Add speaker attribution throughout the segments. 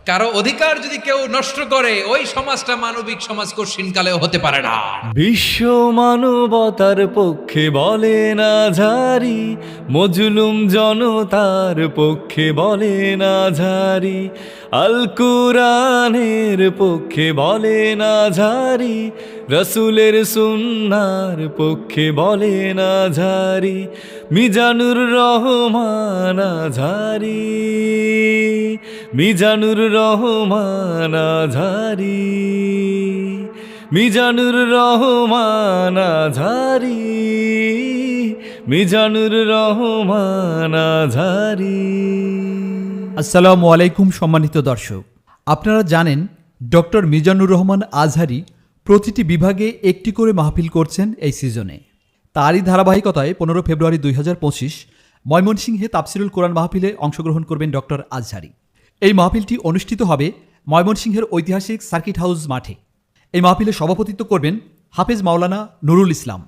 Speaker 1: কারো অধিকার যদি কেউ নষ্ট করে, ওই সমাজটা মানবিক সমাজ কঠিনকালেও হতে পারে না।
Speaker 2: বিশ্ব মানবতার পক্ষে বলে না ঝারি, মজলুম জনতার পক্ষে বলে না ঝারি, আল কুরআনের পক্ষে বলে না ঝারি, রসুলের সুন্নার পক্ষে বলে না ঝারি, মিজানুর রহমান আজহারি, মিজানুর রহমান আজহারি, মিজানুর রহমান আজহারি, মিজানুর রহমান আজহারি।
Speaker 3: আসসালামু আলাইকুম সম্মানিত দর্শক, আপনারা জানেন ডক্টর মিজানুর রহমান আজহারি প্রতিটি বিভাগে একটি করে মাহফিল করছেন এই সিজনে। তারই ধারাবাহিকতায় 15 ফেব্রুয়ারি 2025 ময়মনসিংহে তাফসিরুল কোরআন মাহফিলে অংশগ্রহণ করবেন ডক্টর আজহারি। এই মাহফিলটি অনুষ্ঠিত হবে ময়মনসিংহের ঐতিহাসিক সার্কিট হাউস মাঠে। এই মাহফিলে সভাপতিত্ব করবেন হাফেজ মাওলানা নুরুল ইসলাম।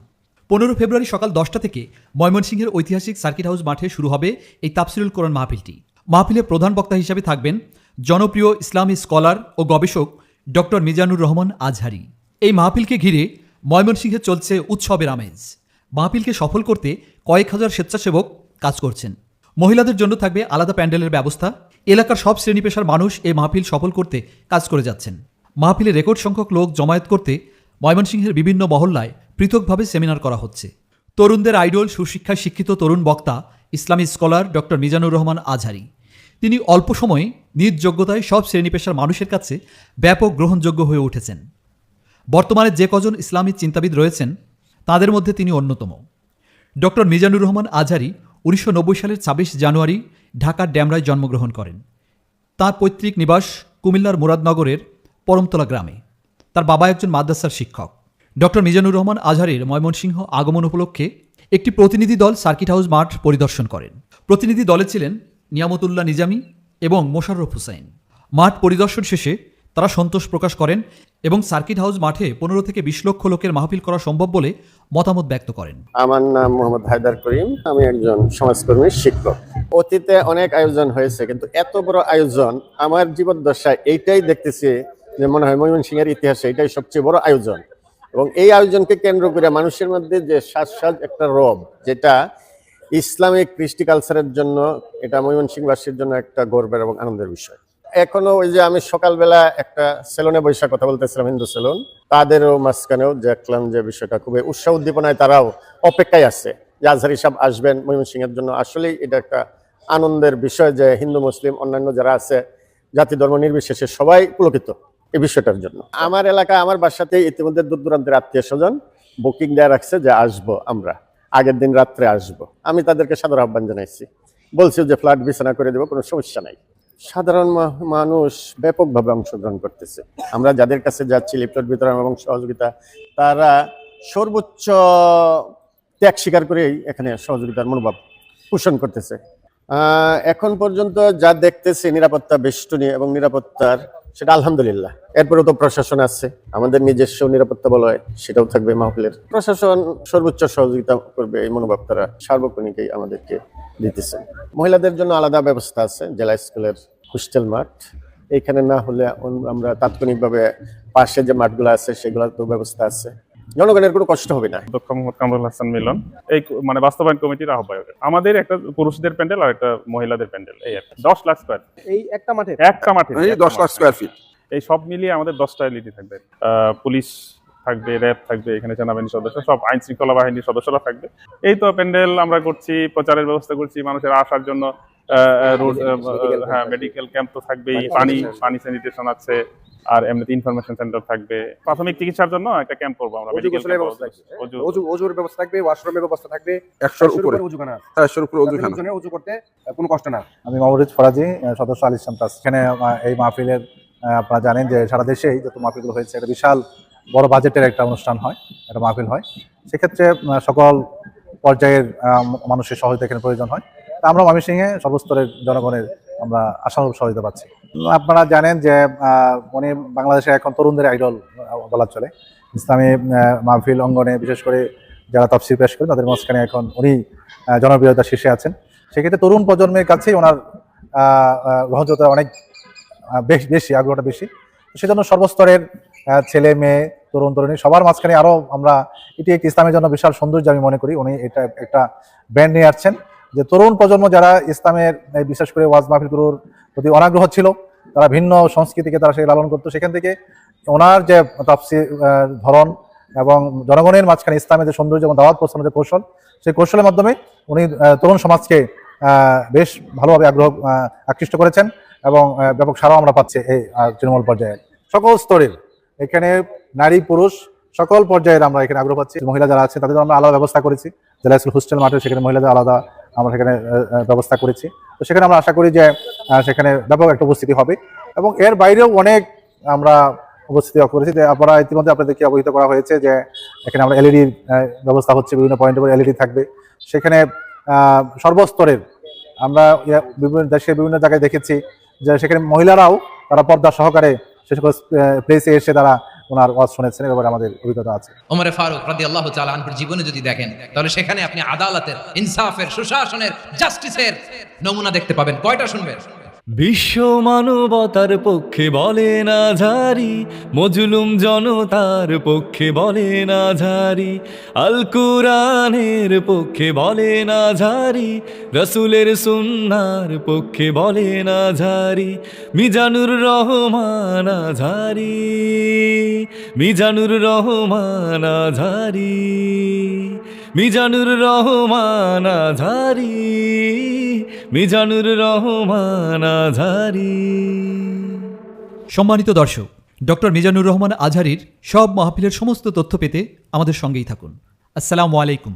Speaker 3: 15 ফেব্রুয়ারি সকাল 10টা থেকে ময়মনসিংহের ঐতিহাসিক সার্কিট হাউস মাঠে শুরু হবে এই তাফসিরুল কোরআন মাহফিলটি। মাহফিলে প্রধান বক্তা হিসেবে থাকবেন জনপ্রিয় ইসলামী স্কলার ও গবেষক ডক্টর মিজানুর রহমান আজহারি। এই মাহফিলকে ঘিরে ময়মনসিংহে চলছে উৎসবের আমেজ। মাহফিলকে সফল করতে কয়েক হাজার স্বেচ্ছাসেবক কাজ করছেন। মহিলাদের জন্য থাকবে আলাদা প্যান্ডেলের ব্যবস্থা। এলাকার সব শ্রেণী পেশার মানুষ এই মাহফিল সফল করতে কাজ করে যাচ্ছেন। মাহফিলে রেকর্ড সংখ্যক লোক জমায়েত করতে ময়মনসিংহের বিভিন্ন মহল্লায় পৃথকভাবে সেমিনার করা হচ্ছে। তরুণদের আইডল, সুশিক্ষায় শিক্ষিত তরুণ বক্তা ইসলামী স্কলার ডক্টর মিজানুর রহমান আজহারি। তিনি অল্প সময়ে নিজ যোগ্যতায় সব শ্রেণী পেশার মানুষের কাছে ব্যাপক গ্রহণযোগ্য হয়ে উঠেছেন। বর্তমানে যে কজন ইসলামী চিন্তাবিদ রয়েছেন তাদের মধ্যে তিনি অন্যতম। ডক্টর মিজানুর রহমান আজহারি 1990 সালের 26 জানুয়ারি ঢাকার ড্যামরায় জন্মগ্রহণ করেন। তাঁর পৈতৃক নিবাস কুমিল্লার মুরাদনগরের পরমতলা গ্রামে। তার বাবা একজন মাদ্রাসার শিক্ষক। ডক্টর মিজানুর রহমান আজহারির ময়মনসিংহ আগমন উপলক্ষে একটি প্রতিনিধি দল সার্কিট হাউস মাঠ পরিদর্শন করেন। প্রতিনিধি দলে ছিলেন নিয়ামতুল্লাহ নিজামী এবং মোশাররফ হুসাইন। মাঠ পরিদর্শন শেষে তারা সন্তোষ প্রকাশ করেন এবং সার্কিট হাউস মাঠে 15 থেকে 20 লক্ষ লোকের মাহফিল করা সম্ভব বলে মতামত ব্যক্ত করেন।
Speaker 4: আমার নাম মোহাম্মদ হায়দার করিম, আমি একজন সমাজকর্মী শিক্ষক। অতীতে অনেক আয়োজন হয়েছে, কিন্তু এত বড় আয়োজন আমার জীবদ্দশায় এইটাই দেখতেছি যে মনে হয় ময়মনসিংহের ইতিহাসে এটাই সবচেয়ে বড় আয়োজন। এবং এই আয়োজনকে কেন্দ্র করে মানুষের মধ্যে যে সাজ একটা রব, যেটা ইসলামিক কৃষ্টি কালচারের জন্য, এটা ময়মনসিংহবাসীর জন্য একটা গর্বের এবং আনন্দের বিষয়। এখনো ওই যে আমি সকালবেলা একটা সেলুনে বৈশা কথা বলতেছিলাম, হিন্দু সেলুন, তাদেরও মাঝখানেও দেখলাম যে বিষয়টা খুবই উৎসাহ উদ্দীপনায় তারাও অপেক্ষায় আছে যে আজহারি সাহেব আসবেন ময়মনসিংহের জন্য। আসলেই এটা একটা আনন্দের বিষয় যে হিন্দু মুসলিম অন্যান্য যারা আছে জাতি ধর্ম নির্বিশেষে সবাই পুলকিত এই বিষয়টার জন্য। আমার এলাকা, আমার বাসাতে ইতিমধ্যে দূর দূরান্তের আত্মীয় স্বজন বুকিং দেওয়া রাখছে যে আসবো, আমরা আগের দিন রাত্রে আসবো। আমি তাদেরকে সাদর আহ্বান জানাইছি, বলছি যে ফ্ল্যাট বিছানা করে দেবো, কোনো সমস্যা নাই। সাধারণ মানুষ ব্যাপকভাবে অংশগ্রহণ করতেছে। আমরা যাদের কাছে যাচ্ছি লিফলেট বিতরণ এবং সহযোগিতা, তারা সর্বোচ্চ ত্যাগ স্বীকার করেই এখানে সহযোগিতার মনোভাব পোষণ করতেছে। এখন পর্যন্ত যা দেখতেছি নিরাপত্তা বেষ্টনী এবং নিরাপত্তার, সেটা আলহামদুলিল্লাহ। এরপরেও তো প্রশাসন আছে, আমাদের নিজস্ব নিরাপত্তা বলয়, সেটাও থাকবে মাহফিলের। প্রশাসন সর্বোচ্চ সহযোগিতা করবে, এই মনোভাব তারা সার্বক্ষণিকই আমাদেরকে দিতেছে। মহিলাদের জন্য আলাদা ব্যবস্থা আছে, জেলা স্কুলের হোস্টেল মাঠ। এইখানে না হলে আমরা তাৎক্ষণিকভাবে পাশে যে মাঠগুলো আছে সেগুলোর তো ব্যবস্থা আছে, জনগণের কোনো কষ্ট হবে না।
Speaker 5: দক্ষ মোহাম্মদ কামরুল হাসান মিলন, এই মানে বাস্তবায়ন কমিটির আহ্বায়ক। আমাদের একটা পুরুষদের প্যান্ডেল আর একটা মহিলাদের প্যান্ডেল, এই একটা 10 লাখ স্কয়ার,
Speaker 6: এই একটা মাঠে
Speaker 5: 10 লাখ স্কয়ার ফিট। এই সব মিলিয়ে আমাদের 10টা এলইডি থাকবে, পুলিশ থাকবে, র্যাব থাকবে, এখানে সেনাবাহিনীর সদস্য, সব আইন শৃঙ্খলা বাহিনীর সদস্যরা থাকবে। এই তো প্যান্ডেল আমরা করছি, প্রচারের ব্যবস্থা করছি, মানুষের আসার জন্য রোড, হ্যাঁ, মেডিকেল ক্যাম্প তো থাকবেই, পানি স্যানিটেশন আছে, আর এমনিতে ইনফরমেশন সেন্টার থাকবে। প্রাথমিক চিকিৎসার জন্য একটা ক্যাম্প করবো আমরা,
Speaker 6: ওজুর ব্যবস্থা থাকবে, ওয়াশরুমের ব্যবস্থা থাকবে,
Speaker 7: 100 উপরে
Speaker 6: ওজুখানা,
Speaker 7: 100 উপরে ওজুখানা,
Speaker 6: ওজু করতে কোনো কষ্ট না।
Speaker 8: আমি মামুনুজ ফরাজি, সদস্য আল ইসলাম ট্রাস্ট। এখানে এই মাহফিলের আপনারা জানেন যে সারা দেশেই যত মাহফিলগুলো হয়েছে, একটা বিশাল বড় বাজেটের একটা অনুষ্ঠান হয়, একটা মাহফিল হয়। সেক্ষেত্রে সকল পর্যায়ের মানুষের সহযোগিতা এখানে প্রয়োজন হয়। তা আমরা ময়মনসিংহে সর্বস্তরের জনগণের আমরা আশানুরূপ সহযোগিতা পাচ্ছি। আপনারা জানেন যে উনি বাংলাদেশে এখন তরুণদের আইডল বলা চলে। ইসলামী মাহফিল অঙ্গনে বিশেষ করে যারা তাফসীর পেশ করে তাদের মাঝখানে এখন উনি জনপ্রিয়তার শীর্ষে আছেন। সেক্ষেত্রে তরুণ প্রজন্মের কাছেই ওনার গ্রহণযোগ্যতা বেশি আগ্রহটা বেশি। সেজন্য সর্বস্তরের ছেলে মেয়ে তরুণ তরুণী সবার মাঝখানে আরো আমরা এটি একটি ইসলামের জন্য বিশাল সৌন্দর্য আমি মনে করি। উনি এটা একটা ব্যান্ড নিয়ে আসছেন যে তরুণ প্রজন্ম যারা ইসলামের বিশেষ করে ওয়াজ মাহফিলগুলোর প্রতি অনাগ্রহ ছিল, তারা ভিন্ন সংস্কৃতিকে তারা লালন করতো, সেখান থেকে ওনার যে তাফসীর ধরন এবং জনগণের মাঝখানে ইসলামের যে সৌন্দর্য এবং দাওয়াত পৌঁছানোর যে কৌশল, সেই কৌশলের মাধ্যমে উনি তরুণ সমাজকে বেশ ভালোভাবে আকৃষ্ট করেছেন এবং ব্যাপক সাড়াও আমরা পাচ্ছি এই তৃণমূল পর্যায়ে। সকল স্তরের এখানে নারী পুরুষ সকল পর্যায়ের আমরা এখানে আগ্রহ পাচ্ছি। মহিলা যারা আছে তাদের আমরা আলাদা ব্যবস্থা করেছি, জেলা স্কুল হোস্টেল মাঠে সেখানে মহিলাদের আলাদা আমরা সেখানে ব্যবস্থা করেছি। তো সেখানে আমরা আশা করি যে সেখানে ব্যাপক একটা উপস্থিতি হবে এবং এর বাইরেও অনেক আমরা উপস্থিতি করেছি। যে আপনারা ইতিমধ্যে আপনাদেরকে অবহিত করা হয়েছে যে এখানে আমরা এলইডির ব্যবস্থা হচ্ছে, বিভিন্ন পয়েন্টে পরে এলইডি থাকবে। সেখানে সর্বস্তরের আমরা বিভিন্ন দেশে বিভিন্ন জায়গায় দেখেছি যে সেখানে মহিলারাও তারা পর্দা সহকারে সে সকল প্লেসে এসে তারা ওনার ওয়াজ শুনেছেন, এ ব্যাপারে আমাদের অভিজ্ঞতা আছে।
Speaker 1: ওমরে ফারুক রাদিয়াল্লাহু তাআলা আনহুর জীবনে যদি দেখেন তাহলে সেখানে আপনি আদালতের, ইনসাফের, সুশাসনের, জাস্টিসের নমুনা দেখতে পাবেন। কয়টা শুনবেন?
Speaker 2: বিশ্ব মানবতার পক্ষে বলেন আজহারী, মজলুম জনতার পক্ষে বলেন আজহারী, আল কুরআনের পক্ষে বলেন আজহারী, রাসূলের সুন্নাহর পক্ষে বলেন আজহারী, মিজানুর রহমান আজহারী, মিজানুর রহমান আজহারী, মিজানুর রহমান আজহারী, মিজানুর রহমান আজহারী।
Speaker 3: সম্মানিত দর্শক, ডক্টর মিজানুর রহমান আজহারীর সব মাহফিলের সমস্ত তথ্য পেতে আমাদের সঙ্গেই থাকুন। আসসালামু আলাইকুম।